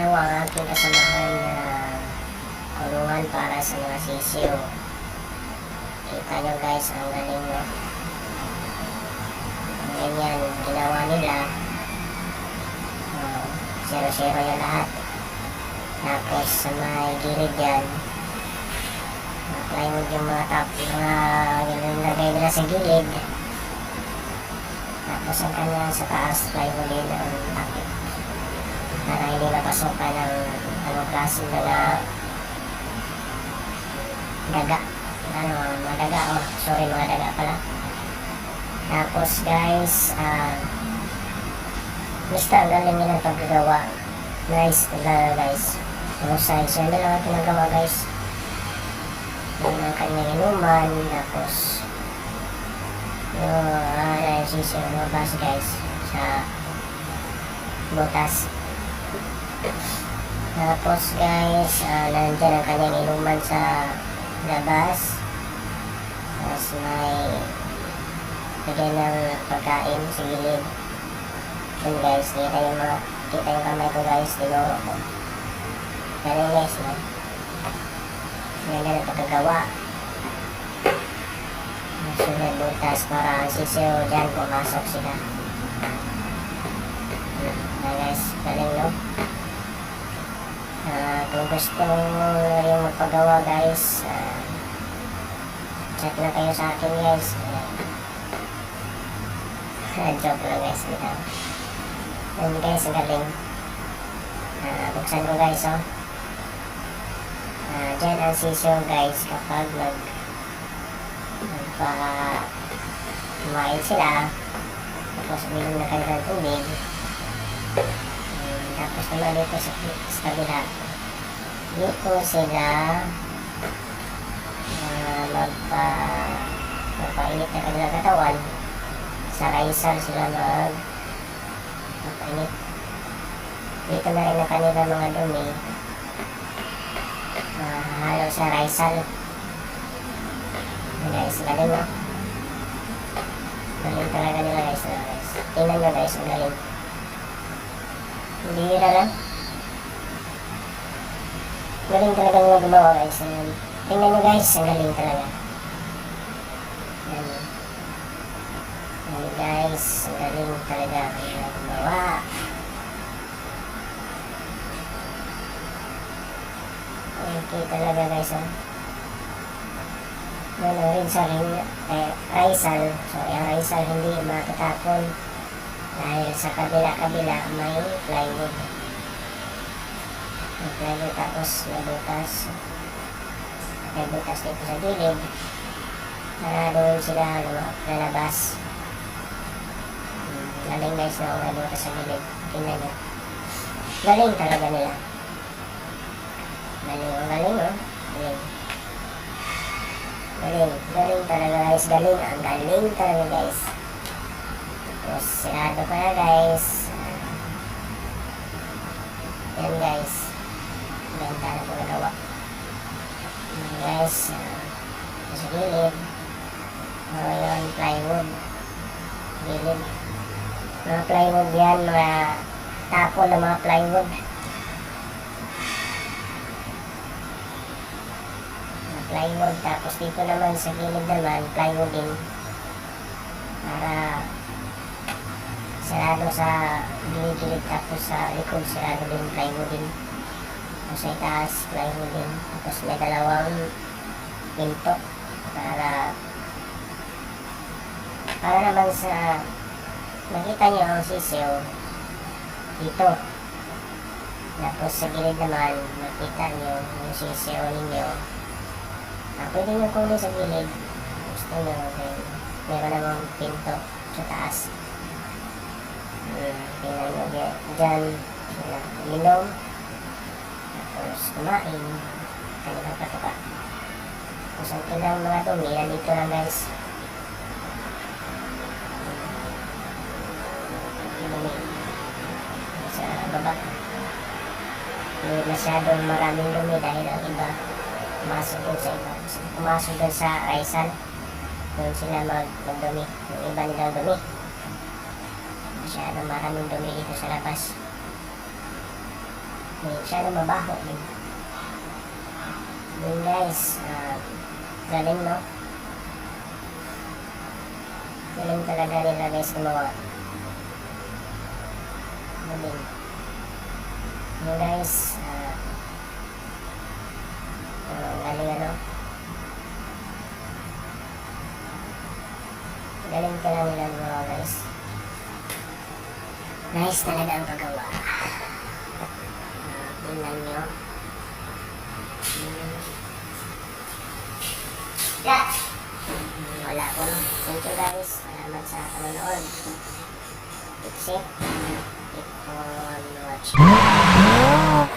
ginawa ang aking kasamahan na kulungan para sa mga sisiyo. Kita nyo guys, ang galing nyo. Ganyan, ginawa nila. Zero-zero yung lahat. Tapos sa may gilid yan, plywood yung mga top, mga nilagay nila sa gilid. Tapos ang kanya sa taas, plywood din ang takip. Para hindi mapasukan ng anong klase na daga. Mga daga, mga daga pala. Tapos guys, basta ang galing nilang paggagawa. Nice talaga guys. Mahusay. So yun na lang ang pinagawa guys. Yung ang kanyang inuman. Tapos yung sisi yung bus guys sa butas. Tapos guys, nandyan ang kanyang inuman sa labas. Tapos may bigyan ng pagkain sa gilid. Yun guys, kita yung kamay ko guys, dinuro ko. Galing guys, no? Ganda na pagkagawa. Sunod butas para ang sisiyo dyan, pumasok sila. Guys, galing no? Kung gusto nyo rin magpagawa guys, chat na kayo sa akin guys. Joke lang guys, dito. Ayan guys, ang galing. Buksan ko guys, oh. Dyan ang sisiyo guys kapag kumain sila. Tapos bilong na kanilang tubig. Tapos naman dito sa kabila. Dito sila magpainit na kanilang katawan. Sa raisal sila magpainit. Dito na rin ang kanilang mga dumi. Halo sa raisal. Guys, galing no? Galing talaga nila guys. Tingnan nyo guys, ang galing. Hindi na lang. Galing talaga nila gumawa guys. Tingnan nyo guys, ang galing talaga. Galing guys, ang galing talaga nila gumawa. Okay talaga guys, oh. Raisal, so yung raisal hindi matatapon dahil sa kabila-kabila may plywood. May plywood tapos may butas. May butas dito sa gilid para doon sila lalabas. Galing guys na may butas sa gilid. Tingnan nyo. Galing talaga nila. Galing no? Galing talaga guys, ang galing talaga guys. Tapos sirado pa na guys. Yan guys, ganda na po nagawa. Guys, sa gilid yun, plywood gilid, mga plywood yan, mga tapon na mga plywood. Plywood, tapos dito naman sa gilid naman plywood din para sarado sa gilid, tapos sa likod sarado din plywood din, tapos sa itaas plywood din, tapos may dalawang pinto para naman sa makita nyo ang sisiyo dito, tapos sa gilid naman makita nyo yung sisiyo ninyo. Pwede nyo kunin sa gilid. Gusto nyo, meron namang pinto sa taas. Tingnan nyo dyan. Inom. Tapos kumain. Kanilang patuka. Tapos ang kanilang mga dumi, nandito lang guys. Dumi. Sa baba. Hindi masyadong maraming dumi dahil ang iba pumasok doon sa iba. Pumasok doon sa raisal. Doon sila magdumi. Yung iba nilang dumi. Masyadong maraming dumi dito sa labas. Siya na mabaho din. Yun guys, galing no? Galing talaga nila guys gumawa. Galing. Yun guys, galing ano? Galing talaga nila gumawa guys. Nice talaga ang paggawa. Tingnan nyo. Yeah. Wala ko no. Thank you guys. Salamat sa panonood. Keep safe. Keep on watching.